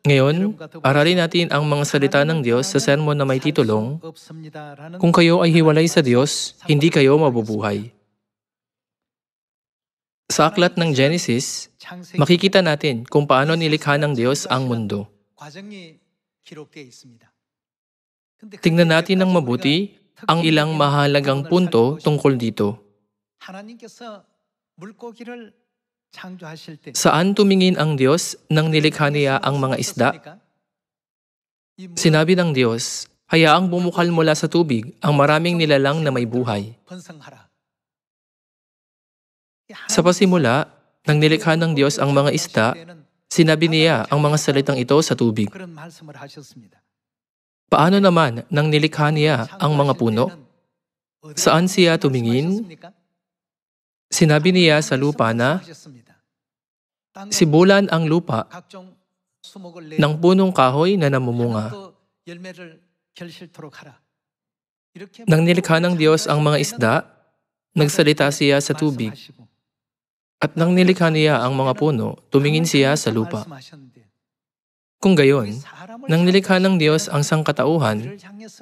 Ngayon, aralin natin ang mga salita ng Diyos sa sermon na may titulong, Kung kayo ay hiwalay sa Diyos, hindi kayo mabubuhay. Sa aklat ng Genesis, makikita natin kung paano nilikha ng Diyos ang mundo. Tingnan natin ng mabuti ang ilang mahalagang punto tungkol dito. Saan tumingin ang Diyos nang nilikha niya ang mga isda? Sinabi ng Diyos, hayaang bumukal mula sa tubig ang maraming nilalang na may buhay. Sa pasimula, nang nilikha ng Diyos ang mga isda, sinabi niya ang mga salitang ito sa tubig. Paano naman nang nilikha niya ang mga puno? Saan siya tumingin? Sinabi niya sa lupa na, sibulan ang lupa ng punong kahoy na namumunga. Nang nilikha ng Diyos ang mga isda, nagsalita siya sa tubig. At nang nilikha niya ang mga puno, tumingin siya sa lupa. Kung gayon, nang nilikha ng Diyos ang sangkatauhan,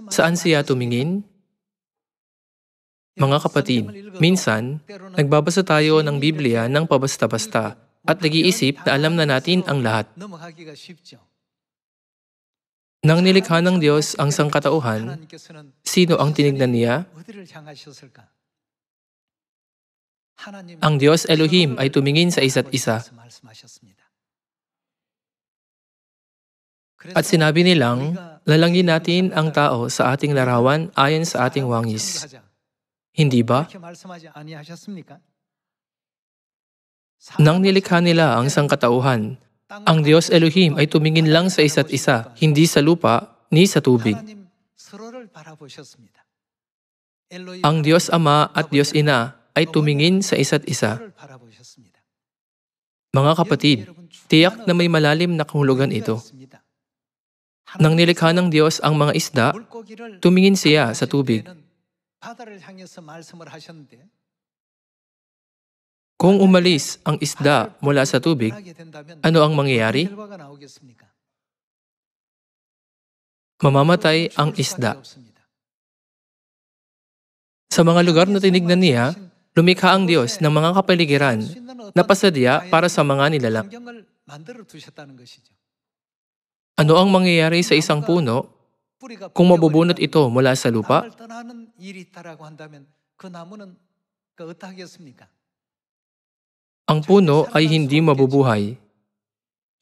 saan siya tumingin? Mga kapatid, minsan, nagbabasa tayo ng Biblia ng pabasta-basta at nag-iisip na alam na natin ang lahat. Nang nilikha ng Diyos ang sangkatauhan, sino ang tinignan niya? Ang Diyos Elohim ay tumingin sa isa't isa. At sinabi nilang, lalangin natin ang tao sa ating larawan ayon sa ating wangis. Hindi ba? Nang nilikha nila ang sangkatauhan, ang Diyos Elohim ay tumingin lang sa isa't isa, hindi sa lupa ni sa tubig. Ang Diyos Ama at Diyos Ina ay tumingin sa isa't isa. Mga kapatid, tiyak na may malalim na kahulugan ito. Nang nilikha ng Diyos ang mga isda, tumingin siya sa tubig. Kung umalis ang isda mula sa tubig, ano ang mangyayari? Mamamatay ang isda. Sa mga lugar na tinignan niya, lumikha ang Diyos ng mga kapaligiran na pasadya para sa mga nilalang. Ano ang mangyayari sa isang puno kung mabubunot ito mula sa lupa? Ang puno ay hindi mabubuhay.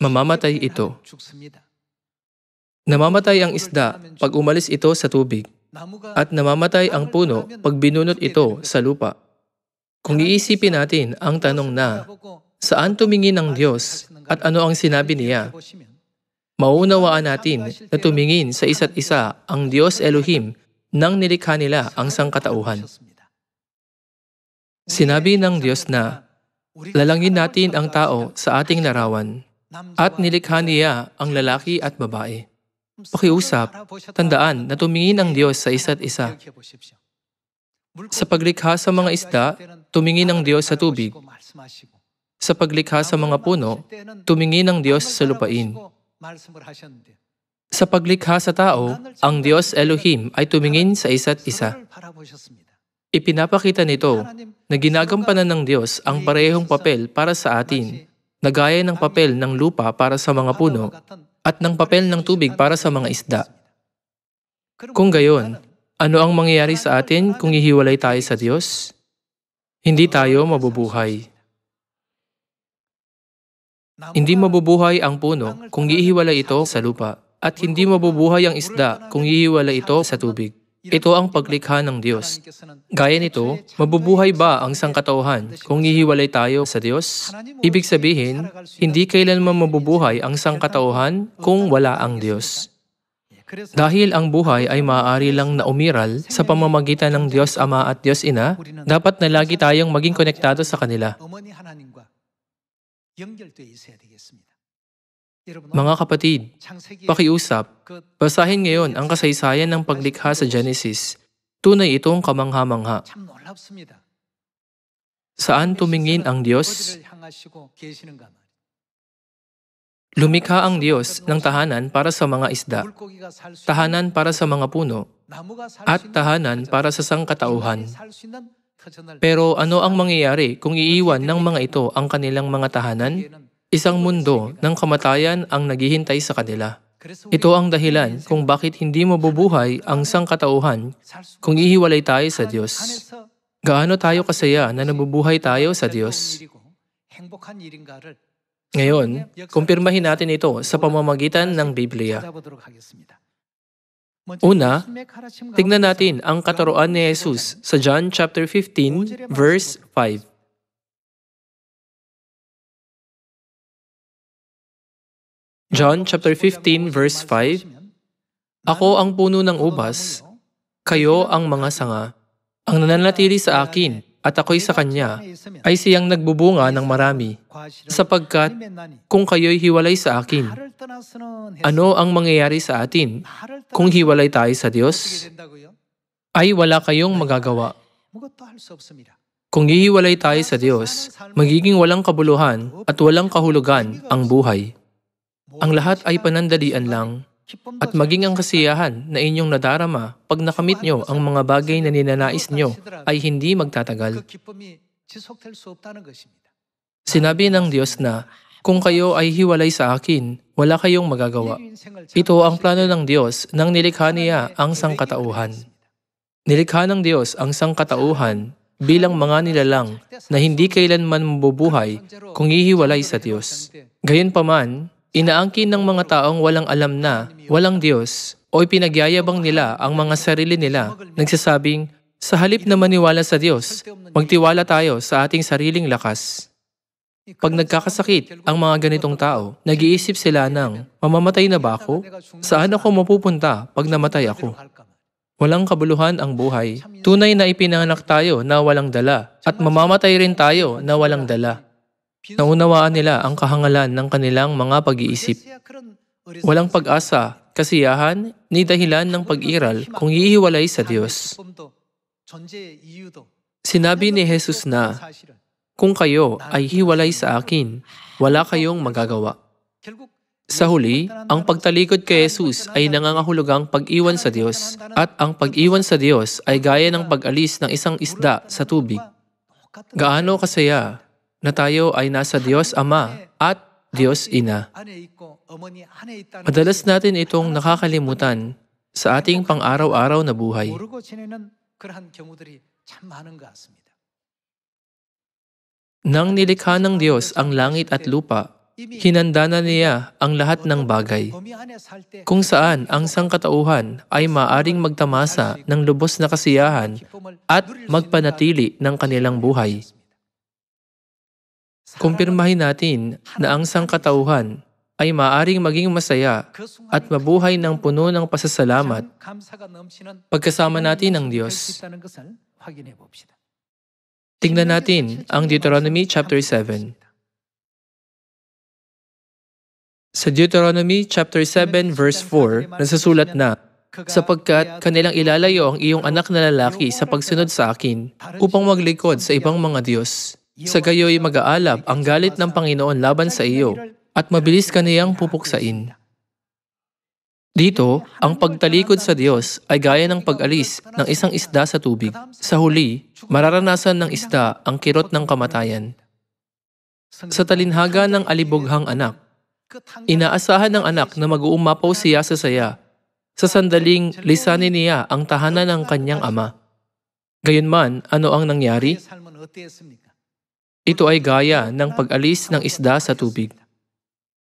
Mamamatay ito. Namamatay ang isda pag umalis ito sa tubig, at namamatay ang puno pag binunot ito sa lupa. Kung iisipin natin ang tanong na, saan tumingin ang Diyos at ano ang sinabi niya? Mauunawaan natin na tumingin sa isa't isa ang Diyos Elohim nang nilikha nila ang sangkatauhan. Sinabi ng Diyos na, lalangin natin ang tao sa ating larawan, at nilikha niya ang lalaki at babae. Pakiusap, tandaan na tumingin ang Diyos sa isa't isa. Sa paglikha sa mga isda, tumingin ang Diyos sa tubig. Sa paglikha sa mga puno, tumingin ang Diyos sa lupain. Sa paglikha sa tao, ang Diyos Elohim ay tumingin sa isa't isa. Ipinapakita nito na ginagampanan ng Diyos ang parehong papel para sa atin, na gaya ng papel ng lupa para sa mga puno at ng papel ng tubig para sa mga isda. Kung gayon, ano ang mangyayari sa atin kung hihiwalay tayo sa Diyos? Hindi tayo mabubuhay. Hindi mabubuhay ang puno kung ihiwalay ito sa lupa, at hindi mabubuhay ang isda kung ihiwalay ito sa tubig. Ito ang paglikha ng Diyos. Gaya nito, mabubuhay ba ang sangkatauhan kung ihiwalay tayo sa Diyos? Ibig sabihin, hindi kailanman mabubuhay ang sangkatauhan kung wala ang Diyos. Dahil ang buhay ay maaari lang na umiral sa pamamagitan ng Diyos Ama at Diyos Ina, dapat na lagi tayong maging konektado sa kanila. Mga kapatid, pakiusap, basahin ngayon ang kasaysayan ng paglikha sa Genesis. Tunay itong kamangha-mangha. Saan tumingin ang Diyos? Lumikha ang Diyos ng tahanan para sa mga isda, tahanan para sa mga puno, at tahanan para sa sangkatauhan. Pero ano ang mangyayari kung iiwan ng mga ito ang kanilang mga tahanan? Isang mundo ng kamatayan ang naghihintay sa kanila. Ito ang dahilan kung bakit hindi mabubuhay ang sangkatauhan kung ihiwalay tayo sa Diyos. Gaano tayo kasaya na nabubuhay tayo sa Diyos? Ngayon, kumpirmahin natin ito sa pamamagitan ng Biblia. Una, tignan natin ang katuruan ni Jesus sa John chapter 15, verse 5. John chapter 15, verse 5, Ako ang puno ng ubas, kayo ang mga sanga. Ang nananatili sa akin at ako'y sa kanya ay siyang nagbubunga ng marami, sapagkat kung kayo'y hiwalay sa akin, ano ang mangyayari sa atin kung hiwalay tayo sa Diyos? Ay wala kayong magagawa. Kung hihiwalay tayo sa Diyos, magiging walang kabuluhan at walang kahulugan ang buhay. Ang lahat ay panandalian lang, at maging ang kasiyahan na inyong nadarama pag nakamit nyo ang mga bagay na ninanais nyo ay hindi magtatagal. Sinabi ng Diyos na, kung kayo ay hiwalay sa akin, wala kayong magagawa. Ito ang plano ng Diyos nang nilikha niya ang sangkatauhan. Nilikha ng Diyos ang sangkatauhan bilang mga nilalang na hindi kailanman mabubuhay kung hihiwalay sa Diyos. Gayunpaman, inaangkin ng mga taong walang alam na walang Diyos o ipinagyayabang nila ang mga sarili nila, nagsasabing, sa halip na maniwala sa Diyos, magtiwala tayo sa ating sariling lakas. Pag nagkakasakit ang mga ganitong tao, nag-iisip sila ng, mamamatay na ba ako? Saan ako mapupunta pag namatay ako? Walang kabuluhan ang buhay. Tunay na ipinanganak tayo na walang dala at mamamatay rin tayo na walang dala. Naunawaan nila ang kahangalan ng kanilang mga pag-iisip. Walang pag-asa, kasiyahan, ni dahilan ng pag-iral kung hihiwalay sa Diyos. Sinabi ni Jesus na, kung kayo ay hiwalay sa akin, wala kayong magagawa. Sa huli, ang pagtalikod kay Jesus ay nangangahulugang pag-iwan sa Diyos, at ang pag-iwan sa Diyos ay gaya ng pag-alis ng isang isda sa tubig. Gaano kasaya na tayo ay nasa Diyos Ama at Diyos Ina. Madalas natin itong nakakalimutan sa ating pang-araw-araw na buhay. Nang nilikha ng Diyos ang langit at lupa, hinanda na niya ang lahat ng bagay, kung saan ang sangkatauhan ay maaring magtamasa ng lubos na kasiyahan at magpanatili ng kanilang buhay. Kumpirmahin natin na ang sangkatauhan ay maaaring maging masaya at mabuhay ng puno ng pasasalamat pagkasama natin ng Diyos. Tingnan natin ang Deuteronomy chapter 7. Sa Deuteronomy chapter 7 verse 4, nasasulat na, sapagkat kanilang ilalayo ang iyong anak na lalaki sa pagsunod sa akin upang maglikod sa ibang mga Diyos. Sa gayo'y mag-aalab ang galit ng Panginoon laban sa iyo at mabilis ka niyang pupuksain. Dito, ang pagtalikod sa Diyos ay gaya ng pag-alis ng isang isda sa tubig. Sa huli, mararanasan ng isda ang kirot ng kamatayan. Sa talinhaga ng alibughang anak, inaasahan ng anak na mag-uumapaw siya sa saya sa sandaling lisanin niya ang tahanan ng kanyang ama. Gayunman, ano ang nangyari? Ito ay gaya ng pag-alis ng isda sa tubig.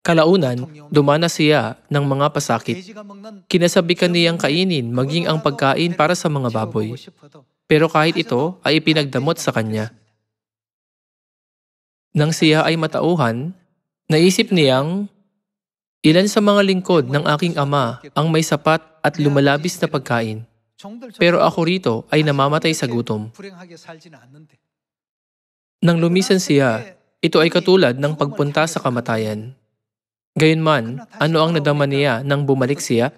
Kalaunan, dumanas siya ng mga pasakit. Kinasabikan niyang kainin maging ang pagkain para sa mga baboy. Pero kahit ito ay ipinagdamot sa kanya. Nang siya ay matauhan, naisip niyang, ilan sa mga lingkod ng aking ama ang may sapat at lumalabis na pagkain. Pero ako rito ay namamatay sa gutom. Nang lumisan siya, ito ay katulad ng pagpunta sa kamatayan. Gayunman, ano ang nadama niya nang bumalik siya?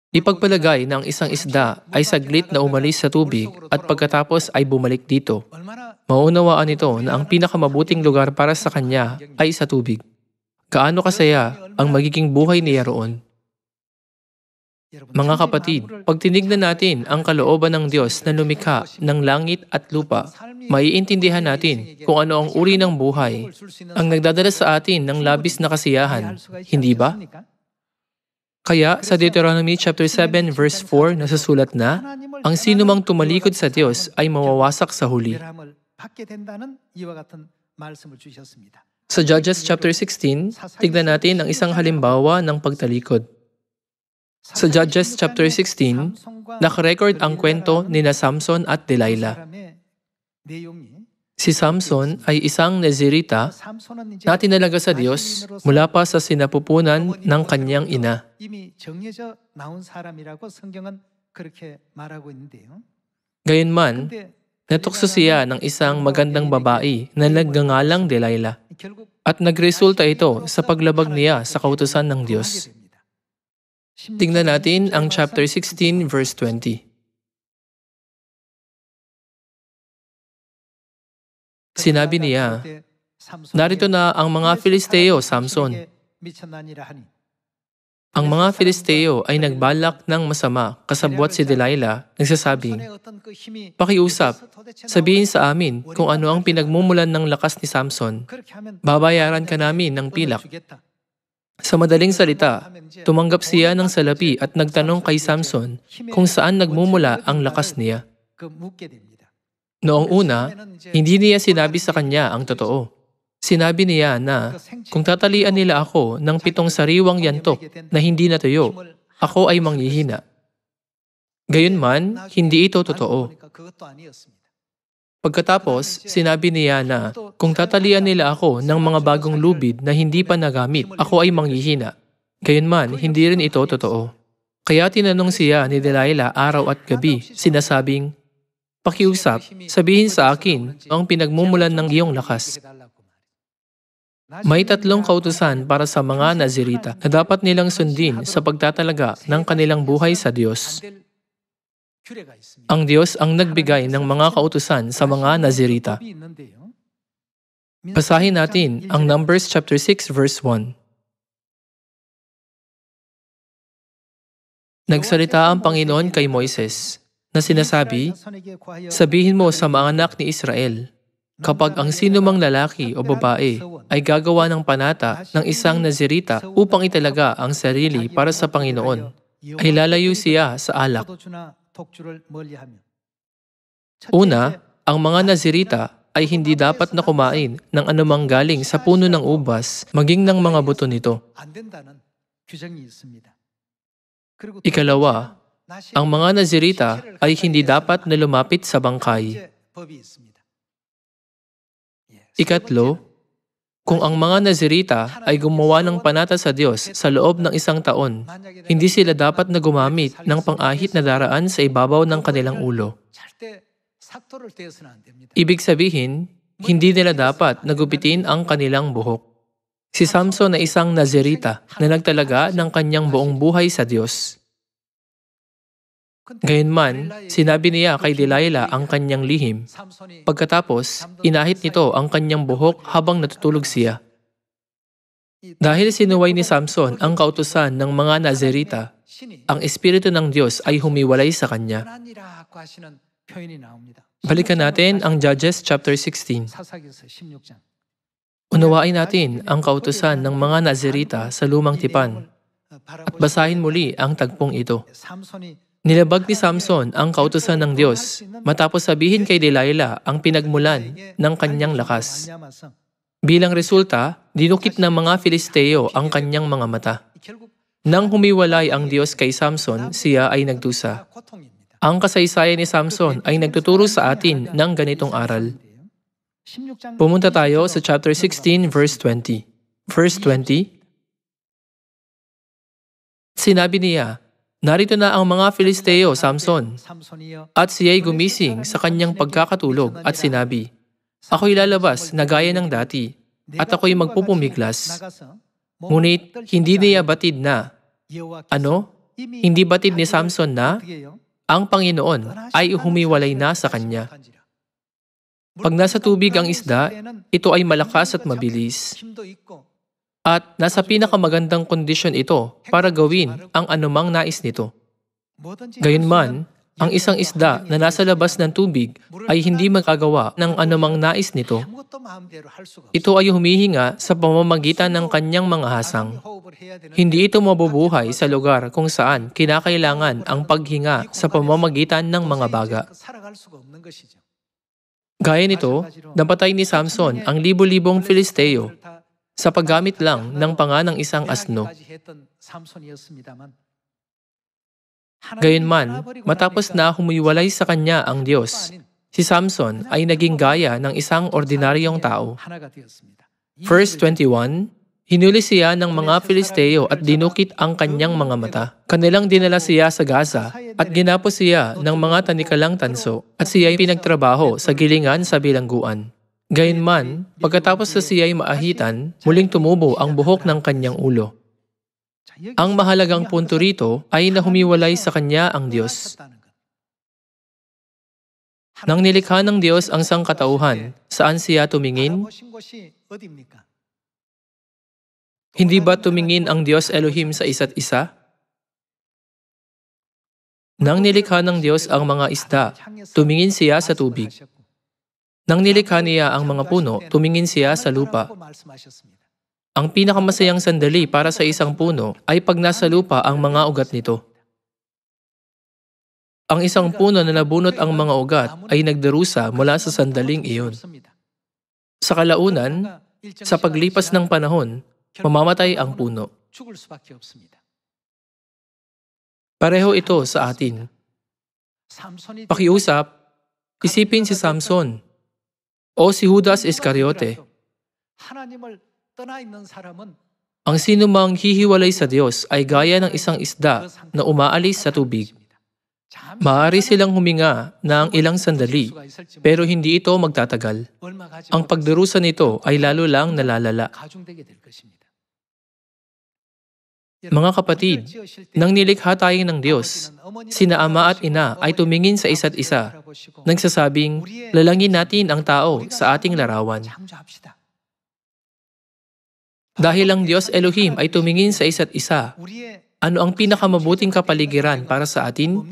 Ipagpalagay na ang isang isda ay saglit na umalis sa tubig at pagkatapos ay bumalik dito. Maunawaan nito na ang pinakamabuting lugar para sa kanya ay sa tubig. Gaano kasaya ang magiging buhay niya roon. Mga kapatid, pag tinignan natin ang kalooban ng Diyos na lumikha ng langit at lupa, maiintindihan natin kung ano ang uri ng buhay ang nagdadala sa atin ng labis na kasiyahan, hindi ba? Kaya sa Deuteronomy chapter 7 verse 4 nasusulat na, ang sino mang tumalikod sa Diyos ay mawawasak sa huli. Sa Judges chapter 16, tignan natin ang isang halimbawa ng pagtalikod. Sa Judges chapter 16, nakarecord ang kwento ni na Samson at Delilah. Si Samson ay isang Nazirita na tinalaga sa Diyos mula pa sa sinapupunan ng kanyang ina. Gayunman, natukso siya ng isang magandang babae na nagngangalang Delilah at nagresulta ito sa paglabag niya sa kautusan ng Diyos. Tingnan natin ang chapter 16 verse 20. Sinabi niya, narito na ang mga Filisteo, Samson. Ang mga Filisteo ay nagbalak ng masama kasabwat si Delilah, nagsasabing, pakiusap, sabihin sa amin kung ano ang pinagmumulan ng lakas ni Samson. Babayaran ka namin ng pilak. Sa madaling salita, tumanggap siya ng salapi at nagtanong kay Samson kung saan nagmumula ang lakas niya. Noong una, hindi niya sinabi sa kanya ang totoo. Sinabi niya na, kung tatalian nila ako ng 7 sariwang yantok na hindi natuyo, ako ay manghihina. Gayunman, hindi ito totoo. Pagkatapos, sinabi niya na, kung tatalian nila ako ng mga bagong lubid na hindi pa nagamit, ako ay manghihina. Gayunman, hindi rin ito totoo. Kaya tinanong siya ni Delilah araw at gabi, sinasabing, pakiusap, sabihin sa akin ang pinagmumulan ng iyong lakas. May 3 kautusan para sa mga Nazirita na dapat nilang sundin sa pagtatalaga ng kanilang buhay sa Diyos. Ang Diyos ang nagbigay ng mga kautusan sa mga Nazirita. Basahin natin ang Numbers chapter 6 verse 1. Nagsalita ang Panginoon kay Moises na sinasabi, sabihin mo sa mga anak ni Israel, kapag ang sino mang lalaki o babae ay gagawa ng panata ng isang Nazirita upang italaga ang sarili para sa Panginoon, ay lalayo siya sa alak. Una, ang mga Nazirita ay hindi dapat na kumain ng anumang galing sa puno ng ubas maging ng mga buto nito. Ikalawa, ang mga Nazirita ay hindi dapat na lumapit sa bangkay. Ikatlo, kung ang mga Nazirita ay gumawa ng panata sa Diyos sa loob ng 1 taon, hindi sila dapat na gumamit ng pang-ahit na daraan sa ibabaw ng kanilang ulo. Ibig sabihin, hindi nila dapat nagupitin ang kanilang buhok. Si Samson ay isang Nazirita na nagtalaga ng kanyang buong buhay sa Diyos. Gayunman, sinabi niya kay Delilah ang kanyang lihim. Pagkatapos, inahit nito ang kanyang buhok habang natutulog siya. Dahil sinuway ni Samson ang kautusan ng mga Nazirita, ang Espiritu ng Diyos ay humiwalay sa kanya. Balikan natin ang Judges chapter 16. Unawain natin ang kautusan ng mga Nazirita sa lumang tipan at basahin muli ang tagpong ito. Nilabag ni Samson ang kautusan ng Diyos matapos sabihin kay Delilah ang pinagmulan ng kanyang lakas. Bilang resulta, dinukit ng mga Filisteo ang kanyang mga mata. Nang humiwalay ang Diyos kay Samson, siya ay nagdusa. Ang kasaysayan ni Samson ay nagtuturo sa atin ng ganitong aral. Pumunta tayo sa chapter 16 verse 20. Verse 20, sinabi niya, narito na ang mga Filisteo, Samson. At siya'y gumising sa kanyang pagkakatulog at sinabi, ako'y lalabas na gaya ng dati, at ako'y magpupumiglas. Ngunit hindi niya batid na, hindi batid ni Samson na, ang Panginoon ay humiwalay na sa kanya. Pag nasa tubig ang isda, ito ay malakas at mabilis. At nasa pinakamagandang kondisyon ito para gawin ang anumang nais nito. Gayunman, ang isang isda na nasa labas ng tubig ay hindi magagawa ng anumang nais nito. Ito ay humihinga sa pamamagitan ng kanyang mga hasang. Hindi ito mabubuhay sa lugar kung saan kinakailangan ang paghinga sa pamamagitan ng mga baga. Gaya nito, napatay ni Samson ang libo-libong Filisteo sa paggamit lang ng panga ng isang asno. Gayunman, matapos na humiwalay sa kanya ang Diyos, si Samson ay naging gaya ng isang ordinaryong tao. Verse 21, hinuli siya ng mga Filisteo at dinukit ang kanyang mga mata. Kanilang dinala siya sa Gaza at ginapos siya ng mga tanikalang tanso at siya ay pinagtrabaho sa gilingan sa bilangguan. Gayunman, pagkatapos sa siya ay maahitan, muling tumubo ang buhok ng kanyang ulo. Ang mahalagang punto rito ay na humiwalay sa kanya ang Diyos. Nang nilikha ng Diyos ang sangkatauhan, saan siya tumingin? Hindi ba tumingin ang Diyos Elohim sa isa't isa? Nang nilikha ng Diyos ang mga isda, tumingin siya sa tubig. Nang nilikha niya ang mga puno, tumingin siya sa lupa. Ang pinakamasayang sandali para sa isang puno ay pag nasa lupa ang mga ugat nito. Ang isang puno na nabunot ang mga ugat ay nagdarusa mula sa sandaling iyon. Sa kalaunan, sa paglipas ng panahon, mamamatay ang puno. Pareho ito sa atin. Pakiusap, isipin si Samson o si Judas Iscariote. Ang sinumang hihiwalay sa Diyos ay gaya ng isang isda na umaalis sa tubig. Maaari silang huminga ng ilang sandali, pero hindi ito magtatagal. Ang pagdurusa nito ay lalo lang nalalala. Mga kapatid, nang nilikha tayo ng Diyos, sina Ama at Ina ay tumingin sa isa't isa, nagsasabing, lalangin natin ang tao sa ating larawan. Dahil ang Diyos Elohim ay tumingin sa isa't isa, ano ang pinakamabuting kapaligiran para sa atin?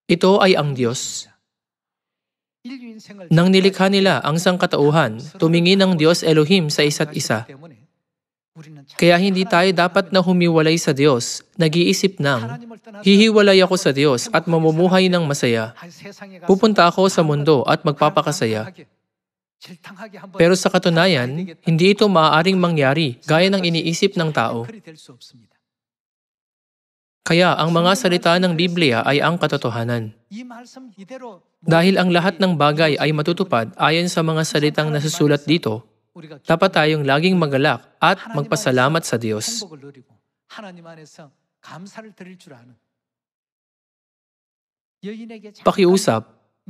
Ito ay ang Diyos. Nang nilikha nila ang sangkatauhan, tumingin ang Diyos Elohim sa isa't isa. Kaya hindi tayo dapat na humiwalay sa Diyos, nag-iisip ng, hihiwalay ako sa Diyos at mamumuhay ng masaya. Pupunta ako sa mundo at magpapakasaya. Pero sa katunayan, hindi ito maaaring mangyari gaya ng iniisip ng tao. Kaya ang mga salita ng Biblia ay ang katotohanan. Dahil ang lahat ng bagay ay matutupad ayon sa mga salitang nasusulat dito, dapat tayong laging magalak at magpasalamat sa Diyos. Pakiusap,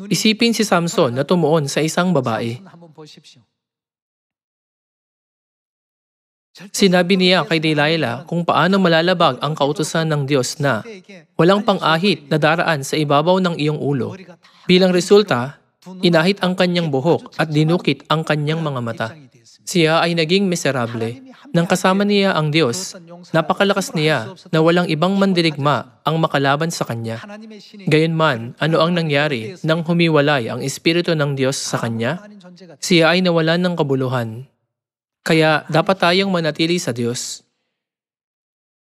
isipin si Samson na tumuon sa isang babae. Sinabi niya kay Delilah kung paano malalabag ang kautusan ng Diyos na walang pang-ahit na daraan sa ibabaw ng iyong ulo. Bilang resulta, inahit ang kanyang buhok at dinukit ang kanyang mga mata. Siya ay naging miserable. Nang kasama niya ang Diyos, napakalakas niya na walang ibang mandirigma ang makalaban sa kanya. Gayunman, ano ang nangyari nang humiwalay ang Espiritu ng Diyos sa kanya? Siya ay nawalan ng kabuluhan. Kaya dapat tayong manatili sa Diyos.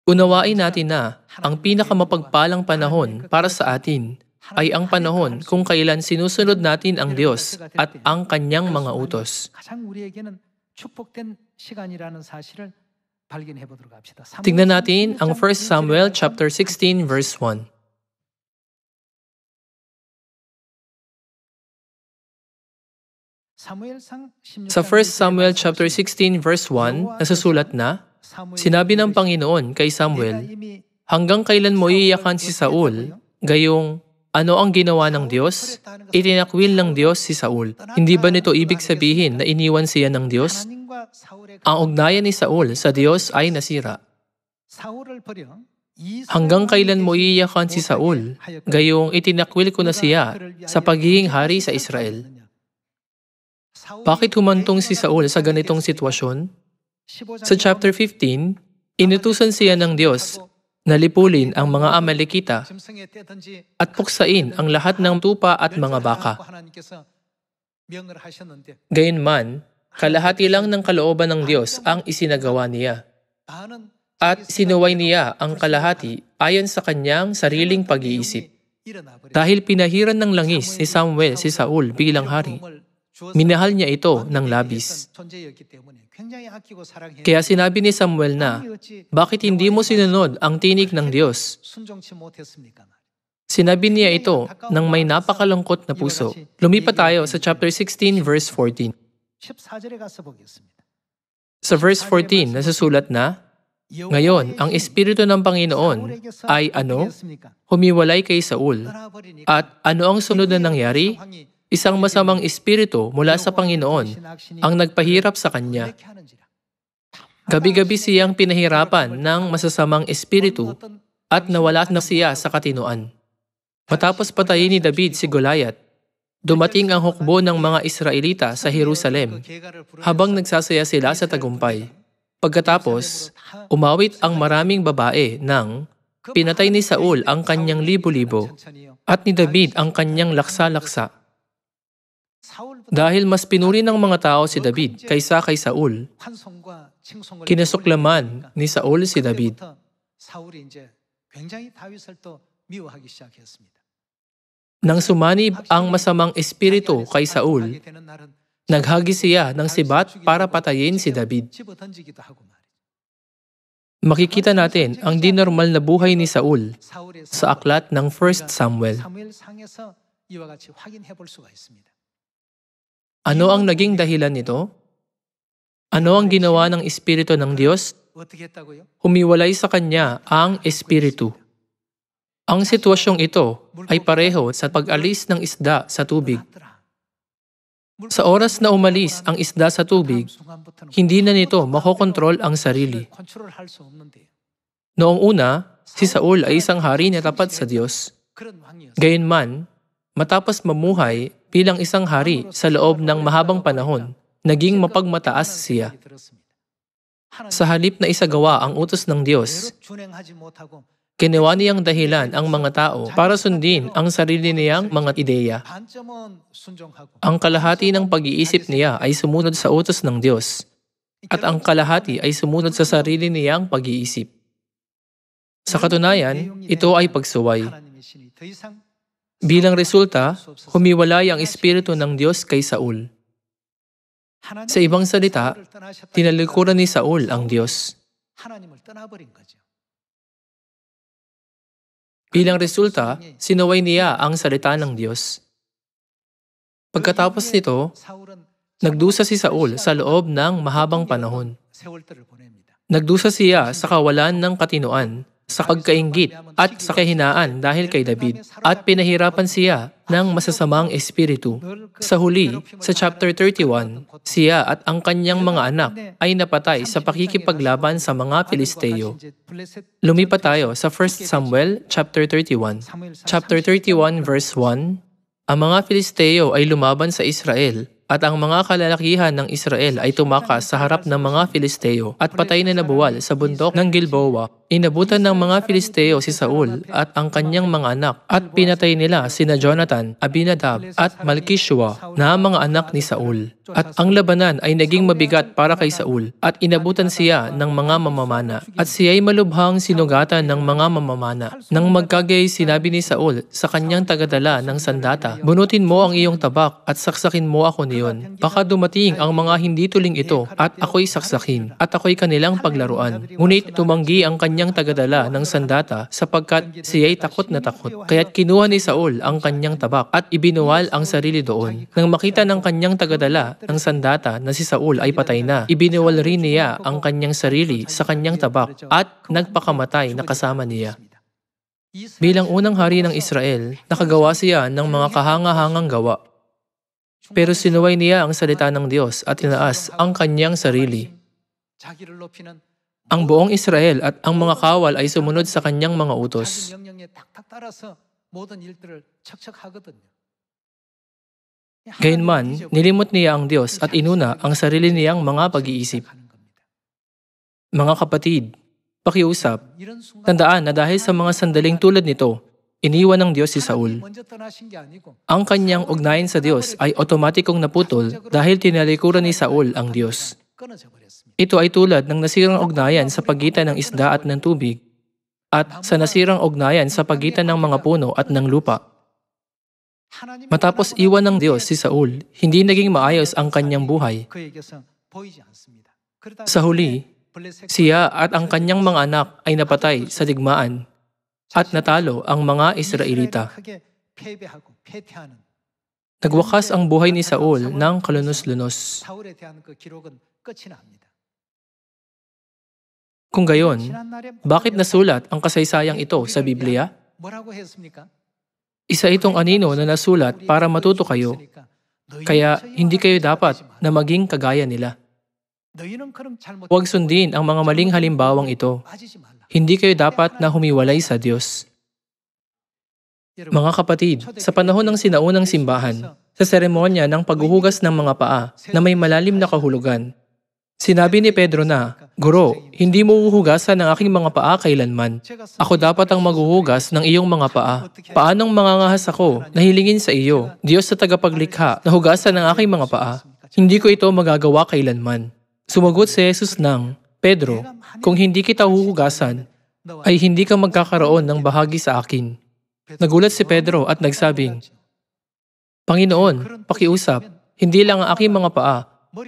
Unawain natin na ang pinakamapagpalang panahon para sa atin ay ang panahon kung kailan sinusunod natin ang Diyos at ang Kanyang mga utos. Tingnan natin ang 1 Samuel chapter 16 verse 1. Sa 1 Samuel chapter 16 verse 1, nasusulat na, sinabi ng Panginoon kay Samuel, hanggang kailan mo iiyakan si Saul, gayong ano ang ginawa ng Diyos? Itinakwil ng Diyos si Saul. Hindi ba nito ibig sabihin na iniwan siya ng Diyos? Ang ugnayan ni Saul sa Diyos ay nasira. Hanggang kailan mo iiyakan si Saul, gayong itinakwil ko na siya sa pagiging hari sa Israel. Bakit humantong si Saul sa ganitong sitwasyon? Sa chapter 15, inutusan siya ng Diyos na lipulin ang mga Amalekita at puksain ang lahat ng tupa at mga baka. Gayunman, kalahati lang ng kalooban ng Diyos ang isinagawa niya. At sinuway niya ang kalahati ayon sa kanyang sariling pag-iisip. Dahil pinahiran ng langis ni Samuel si Saul bilang hari, minahal niya ito ng labis. Kaya sinabi ni Samuel na, "Bakit hindi mo sinunod ang tinig ng Diyos?" Sinabi niya ito ng may napakalungkot na puso. Lumipat tayo sa chapter 16 verse 14. Sa verse 14, nasusulat na, "Ngayon, ang Espiritu ng Panginoon ay ano? Humiwalay kay Saul. At ano ang sunod na nangyari? Isang masamang espiritu mula sa Panginoon ang nagpahirap sa kanya. Gabi-gabi siyang pinahirapan ng masasamang espiritu at nawala na siya sa katinoan." Matapos patayin ni David si Goliath, dumating ang hukbo ng mga Israelita sa Jerusalem habang nagsasaya sila sa tagumpay. Pagkatapos, umawit ang maraming babae nang pinatay ni Saul ang kanyang libo-libo at ni David ang kanyang laksa-laksa. Dahil mas pinuri ng mga tao si David kaysa kay Saul, kinasuklaman ni Saul si David. Nang sumanib ang masamang espiritu kay Saul, naghagi siya ng sibat para patayin si David. Makikita natin ang di normal na buhay ni Saul sa aklat ng 1 Samuel. Ano ang naging dahilan nito? Ano ang ginawa ng Espiritu ng Diyos? Humiwalay sa kanya ang Espiritu. Ang sitwasyong ito ay pareho sa pag-alis ng isda sa tubig. Sa oras na umalis ang isda sa tubig, hindi na nito makokontrol ang sarili. Noong una, si Saul ay isang hari na tapat sa Diyos. Gayunman, matapos mamuhay bilang isang hari sa loob ng mahabang panahon, naging mapagmataas siya. Sa halip na isagawa ang utos ng Diyos, ginawa niyang dahilan ang mga tao para sundin ang sarili niyang mga ideya. Ang kalahati ng pag-iisip niya ay sumunod sa utos ng Diyos, at ang kalahati ay sumunod sa sarili niyang pag-iisip. Sa katunayan, ito ay pagsuway. Bilang resulta, humiwalay ang Espiritu ng Diyos kay Saul. Sa ibang salita, tinalikuran ni Saul ang Diyos. Bilang resulta, sinuway niya ang salita ng Diyos. Pagkatapos nito, nagdusa si Saul sa loob ng mahabang panahon. Nagdusa siya sa kawalan ng katinoan, sa pagkainggit at sa kahinaan dahil kay David, at pinahirapan siya ng masasamang espiritu. Sa huli, sa chapter 31, siya at ang kanyang mga anak ay napatay sa pakikipaglaban sa mga Filisteo. Lumipat tayo sa 1 Samuel chapter 31. Chapter 31 verse 1, ang mga Filisteo ay lumaban sa Israel, at ang mga kalalakihan ng Israel ay tumakas sa harap ng mga Filisteo at patay na nabuwal sa bundok ng Gilboa. Inabutan ng mga Filisteo si Saul at ang kanyang mga anak at pinatay nila sina Jonathan, Abinadab at Malkishua na mga anak ni Saul. At ang labanan ay naging mabigat para kay Saul at inabutan siya ng mga mamamana at siya'y malubhang sinugatan ng mga mamamana. Nang magkagay sinabi ni Saul sa kanyang tagadala ng sandata, "Bunutin mo ang iyong tabak at saksakin mo ako niyon. Baka dumating ang mga hindi tuling ito at ako'y saksakin at ako'y kanilang paglaruan." Ngunit tumanggi ang kanyang tagadala ng sandata sapagkat siya'y takot na takot. Kaya't kinuha ni Saul ang kanyang tabak at ibinuwal ang sarili doon. Nang makita ng kanyang tagadala ng sandata na si Saul ay patay na, ibinuwal rin niya ang kanyang sarili sa kanyang tabak at nagpakamatay na kasama niya. Bilang unang hari ng Israel, nakagawa siya ng mga kahanga-hangang gawa. Pero sinuway niya ang salita ng Diyos at tinaas ang kanyang sarili. Ang buong Israel at ang mga kawal ay sumunod sa kanyang mga utos. Gayunman, nilimot niya ang Diyos at inuna ang sarili niyang mga pag-iisip. Mga kapatid, pakiusap, tandaan na dahil sa mga sandaling tulad nito, iniwan ng Diyos si Saul. Ang kanyang ugnayan sa Diyos ay otomatikong naputol dahil tinalikuran ni Saul ang Diyos. Ito ay tulad ng nasirang ugnayan sa pagitan ng isda at ng tubig at sa nasirang ugnayan sa pagitan ng mga puno at ng lupa. Matapos iwan ng Diyos si Saul, hindi naging maayos ang kanyang buhay. Sa huli, siya at ang kanyang mga anak ay napatay sa digmaan at natalo ang mga Israelita. Nagwakas ang buhay ni Saul ng kalunos-lunos. Kung gayon, bakit nasulat ang kasaysayang ito sa Biblia? Isa itong anino na nasulat para matuto kayo, kaya hindi kayo dapat na maging kagaya nila. Huwag sundin ang mga maling halimbawang ito. Hindi kayo dapat na humiwalay sa Diyos. Mga kapatid, sa panahon ng sinaunang simbahan, sa seremonya ng paghuhugas ng mga paa na may malalim na kahulugan, sinabi ni Pedro na, "Guro, hindi mo uhugasan ang aking mga paa kailanman. Ako dapat ang maghuhugas ng iyong mga paa. Paanong mangangahas ako na hilingin sa iyo, Diyos sa tagapaglikha, na hugasan ang aking mga paa? Hindi ko ito magagawa kailanman." Sumagot si Jesus ng, "Pedro, kung hindi kita huhugasan, ay hindi ka magkakaroon ng bahagi sa akin." Nagulat si Pedro at nagsabing, "Panginoon, pakiusap, hindi lang ang aking mga paa,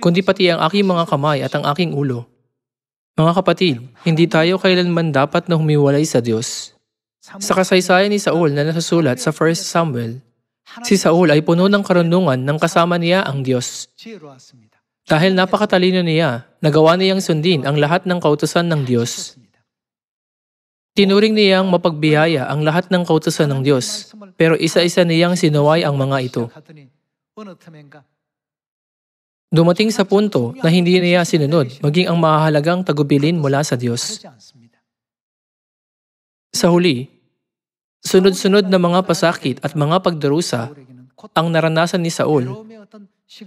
kundi pati ang aking mga kamay at ang aking ulo." Mga kapatid, hindi tayo kailanman dapat na humiwalay sa Diyos. Sa kasaysayan ni Saul na nasusulat sa 1 Samuel, si Saul ay puno ng karunungan nang kasama niya ang Diyos. Dahil napakatalino niya, nagawa niyang sundin ang lahat ng kautusan ng Diyos. Tinuring niyang mapagbiyaya ang lahat ng kautusan ng Diyos, pero isa-isa niyang sinuway ang mga ito. Dumating sa punto na hindi niya sinunod maging ang mahalagang tagubilin mula sa Diyos. Sa huli, sunod-sunod na mga pasakit at mga pagdarusa ang naranasan ni Saul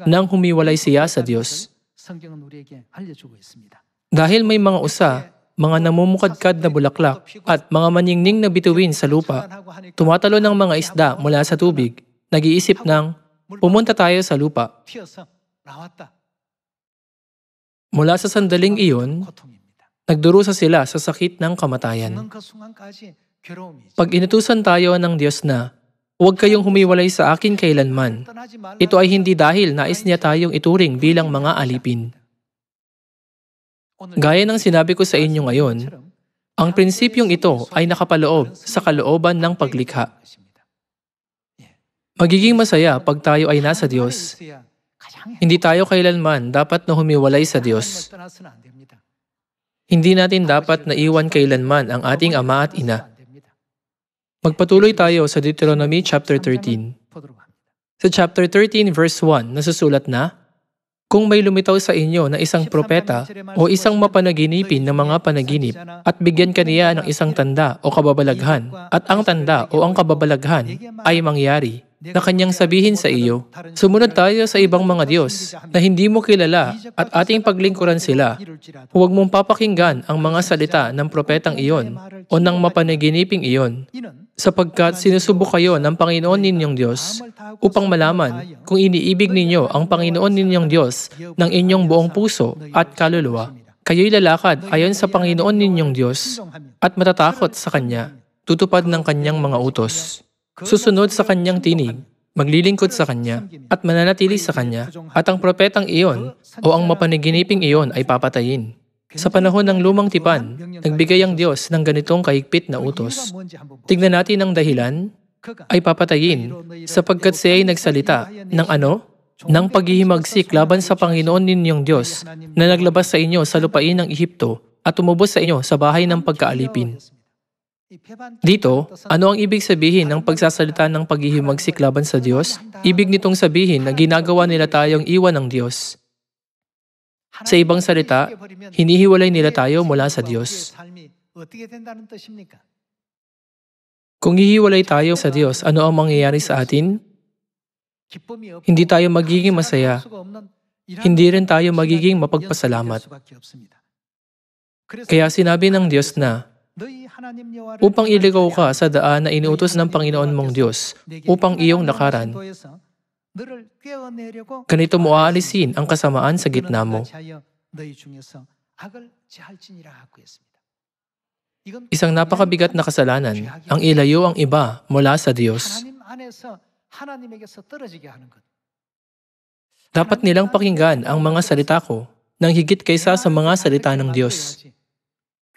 nang humiwalay siya sa Diyos. Dahil may mga usa, mga namumukadkad na bulaklak at mga maningning na bituin sa lupa, tumatalo ng mga isda mula sa tubig, nag-iisip ng, pumunta tayo sa lupa. Mula sa sandaling iyon, nagdurusa sila sa sakit ng kamatayan. Pag inutusan tayo ng Diyos na, huwag kayong humiwalay sa akin kailanman, ito ay hindi dahil nais niya tayong ituring bilang mga alipin. Gaya ng sinabi ko sa inyo ngayon, ang prinsipyong ito ay nakapaloob sa kalooban ng paglikha. Magiging masaya pag tayo ay nasa Diyos. Hindi tayo kailanman dapat na humiwalay sa Diyos. Hindi natin dapat na iwan kailanman ang ating ama at ina. Magpatuloy tayo sa Deuteronomy chapter 13. Sa chapter 13 verse 1, nasusulat na, "Kung may lumitaw sa inyo na isang propeta o isang mapanaginipin ng mga panaginip at bigyan kaniya ng isang tanda o kababalaghan at ang tanda o ang kababalaghan ay mangyari na kanyang sabihin sa iyo, sumunod tayo sa ibang mga Diyos na hindi mo kilala at ating paglingkuran sila, huwag mong papakinggan ang mga salita ng propetang iyon o ng mapanaginiping iyon, sapagkat sinusubok kayo ng Panginoon ninyong Diyos upang malaman kung iniibig ninyo ang Panginoon ninyong Diyos ng inyong buong puso at kaluluwa. Kayo'y lalakad ayon sa Panginoon ninyong Diyos at matatakot sa Kanya, tutupad ng Kanyang mga utos. Susunod sa Kanyang tinig, maglilingkod sa Kanya, at mananatili sa Kanya, at ang propetang iyon o ang mapanaginiping iyon ay papatayin." Sa panahon ng lumang tipan, nagbigay ang Diyos ng ganitong kahigpit na utos. Tignan natin ang dahilan, ay papatayin, sapagkat siya ay nagsalita ng ano? Ng paghihimagsik laban sa Panginoon ninyong Diyos na naglabas sa inyo sa lupain ng Ehipto at tumubos sa inyo sa bahay ng pagkaalipin. Dito, ano ang ibig sabihin ng pagsasalita ng paghihimagsik laban sa Diyos? Ibig nitong sabihin na ginagawa nila tayong iwan ng Diyos. Sa ibang salita, hinihiwalay nila tayo mula sa Diyos. Kung hihiwalay tayo sa Diyos, ano ang mangyayari sa atin? Hindi tayo magiging masaya. Hindi rin tayo magiging mapagpasalamat. Kaya sinabi ng Diyos na, upang iligaw ka sa daan na iniutos ng Panginoon mong Diyos, upang iyong lakaran, ganito mo aalisin ang kasamaan sa gitna mo. Isang napakabigat na kasalanan ang ilayo ang iba mula sa Diyos. Dapat nilang pakinggan ang mga salita ko nang higit kaysa sa mga salita ng Diyos.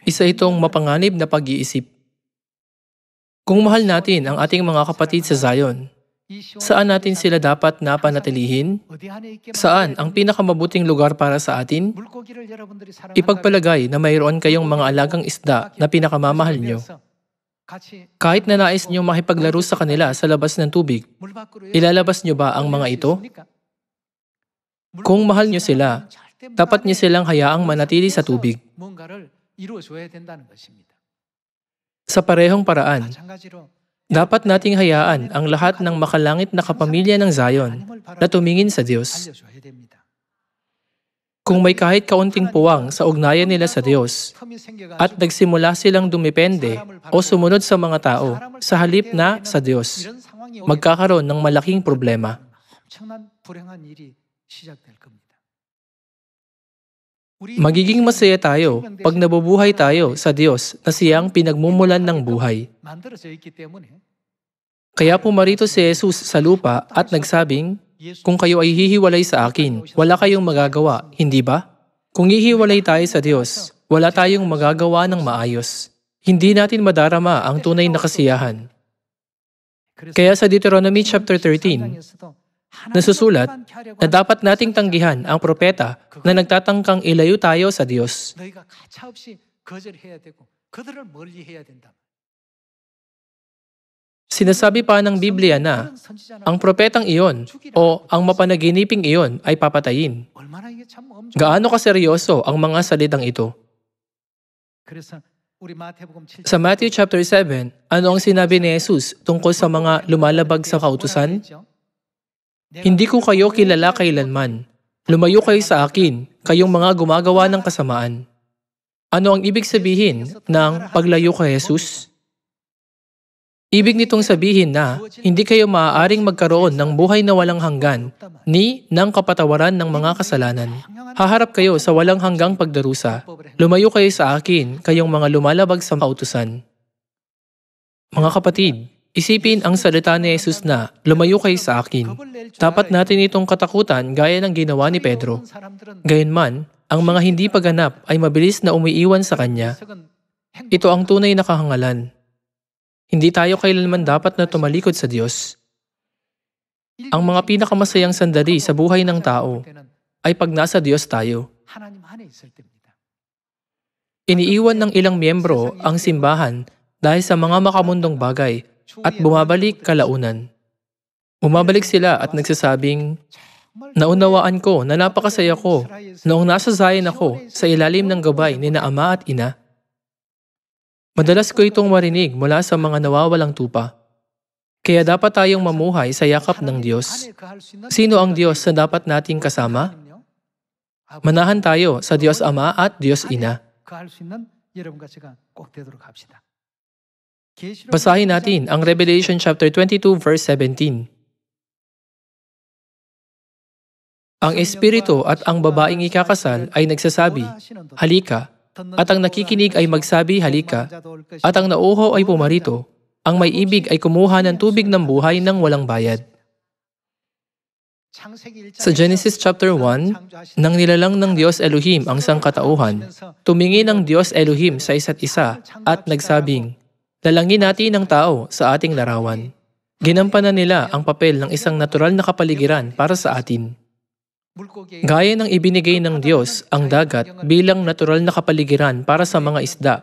Isa itong mapanganib na pag-iisip. Kung mahal natin ang ating mga kapatid sa Zion, saan natin sila dapat napanatilihin? Saan ang pinakamabuting lugar para sa atin? Ipagpalagay na mayroon kayong mga alagang isda na pinakamamahal nyo. Kahit na nais nyo makipaglaro sa kanila sa labas ng tubig, ilalabas nyo ba ang mga ito? Kung mahal nyo sila, dapat nyo silang hayaang manatili sa tubig. Sa parehong paraan, dapat nating hayaan ang lahat ng makalangit na kapamilya ng Zion na tumingin sa Diyos. Kung may kahit kaunting puwang sa ugnayan nila sa Diyos at nagsimula silang dumepende o sumunod sa mga tao sa halip na sa Diyos, magkakaroon ng malaking problema. Magiging masaya tayo pag nabubuhay tayo sa Diyos na siyang pinagmumulan ng buhay. Kaya pumarito si Jesus sa lupa at nagsabing, kung kayo ay hihiwalay sa akin, wala kayong magagawa, hindi ba? Kung hihiwalay tayo sa Diyos, wala tayong magagawa ng maayos. Hindi natin madarama ang tunay na kasiyahan. Kaya sa Deuteronomy chapter 13, nasusulat na dapat nating tanggihan ang propeta na nagtatangkang ilayo tayo sa Diyos. Sinasabi pa ng Biblia na ang propetang iyon o ang mapanaginiping iyon ay papatayin. Gaano kaseryoso ang mga salitang ito? Sa Matthew chapter 7, ano ang sinabi ni Jesus tungkol sa mga lumalabag sa kautusan? Hindi ko kayo kilala kailanman. Lumayo kayo sa akin, kayong mga gumagawa ng kasamaan. Ano ang ibig sabihin ng paglayo kay Jesus? Ibig nitong sabihin na hindi kayo maaaring magkaroon ng buhay na walang hanggan ni ng kapatawaran ng mga kasalanan. Haharap kayo sa walang hanggang pagdarusa. Lumayo kayo sa akin, kayong mga lumalabag sa kautusan. Mga kapatid, isipin ang salita ni Jesus na, lumayo kayo sa akin. Dapat natin itong katakutan gaya ng ginawa ni Pedro. Gayunman, ang mga hindi pagganap ay mabilis na umiiwan sa kanya. Ito ang tunay na kahangalan. Hindi tayo kailanman dapat na tumalikod sa Diyos. Ang mga pinakamasayang sandali sa buhay ng tao ay pag nasa Diyos tayo. Iniiwan ng ilang miyembro ang simbahan dahil sa mga makamundong bagay at bumabalik kalaunan. Bumabalik sila at nagsasabing, naunawaan ko na napakasaya ko noong nasa Zion ako sa ilalim ng gabay ni na ama at ina. Madalas ko itong marinig mula sa mga nawawalang tupa. Kaya dapat tayong mamuhay sa yakap ng Diyos. Sino ang Diyos na dapat nating kasama? Manahan tayo sa Diyos Ama at Diyos Ina. Basahin natin ang Revelation chapter 22 verse 17. Ang Espiritu at ang babaeng ikakasal ay nagsasabi, halika, at ang nakikinig ay magsabi, halika, at ang nauuhaw ay pumarito, ang may ibig ay kumuha ng tubig ng buhay ng walang bayad. Sa Genesis chapter 1, nang nilalang ng Diyos Elohim ang sangkatauhan, tumingin ang Diyos Elohim sa isa't isa at nagsabing, lalangin natin ang tao sa ating larawan. Ginampanan nila ang papel ng isang natural na kapaligiran para sa atin. Gaya ng ibinigay ng Diyos ang dagat bilang natural na kapaligiran para sa mga isda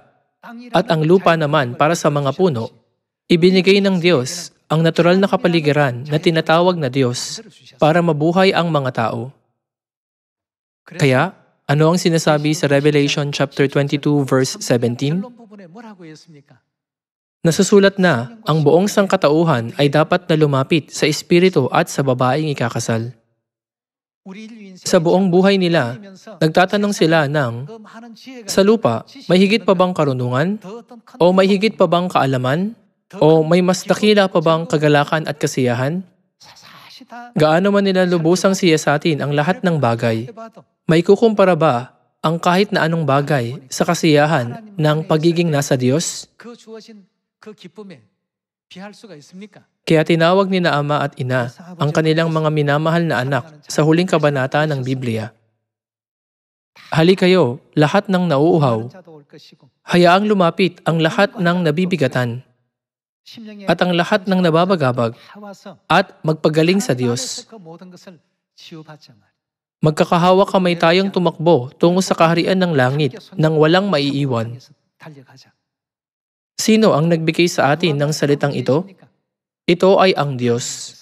at ang lupa naman para sa mga puno, ibinigay ng Diyos ang natural na kapaligiran na tinatawag na Diyos para mabuhay ang mga tao. Kaya, ano ang sinasabi sa Revelation chapter 22 verse 17? Nasusulat na ang buong sangkatauhan ay dapat na lumapit sa Espiritu at sa babaeng ikakasal. Sa buong buhay nila, nagtatanong sila ng, sa lupa, may higit pa bang karunungan? O may higit pa bang kaalaman? O may mas dakila pa bang kagalakan at kasiyahan? Gaano man nila lubusang siyasatin ang lahat ng bagay, may kukumpara ba ang kahit na anong bagay sa kasiyahan ng pagiging nasa Diyos? Kaya tinawag ni na ama at ina ang kanilang mga minamahal na anak sa huling kabanata ng Biblia. Hali kayo, lahat ng nauuhaw, hayaang lumapit ang lahat ng nabibigatan at ang lahat ng nababagabag at magpagaling sa Diyos. Magkakahawa kamay tayong tumakbo tungo sa kaharian ng langit nang walang maiiwan. Sino ang nagbigay sa atin ng salitang ito? Ito ay ang Diyos.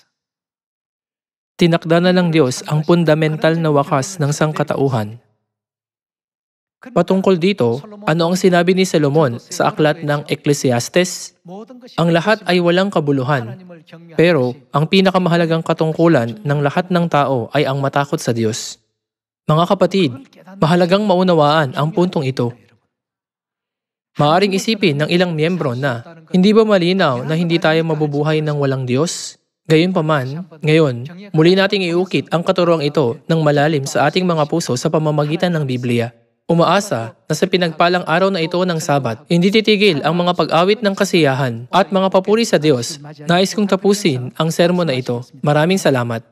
Tinakda na ng Diyos ang fundamental na wakas ng sangkatauhan. Patungkol dito, ano ang sinabi ni Solomon sa aklat ng Ecclesiastes? Ang lahat ay walang kabuluhan, pero ang pinakamahalagang katungkulan ng lahat ng tao ay ang matakot sa Diyos. Mga kapatid, mahalagang maunawaan ang puntong ito. Maaring isipin ng ilang miyembro na, hindi ba malinaw na hindi tayo mabubuhay ng walang Diyos? Gayunpaman, ngayon, muli nating iukit ang katuroang ito ng malalim sa ating mga puso sa pamamagitan ng Biblia. Umaasa na sa pinagpalang araw na ito ng Sabat, hindi titigil ang mga pag-awit ng kasiyahan at mga papuri sa Diyos. Nais kong tapusin ang sermon na ito. Maraming salamat.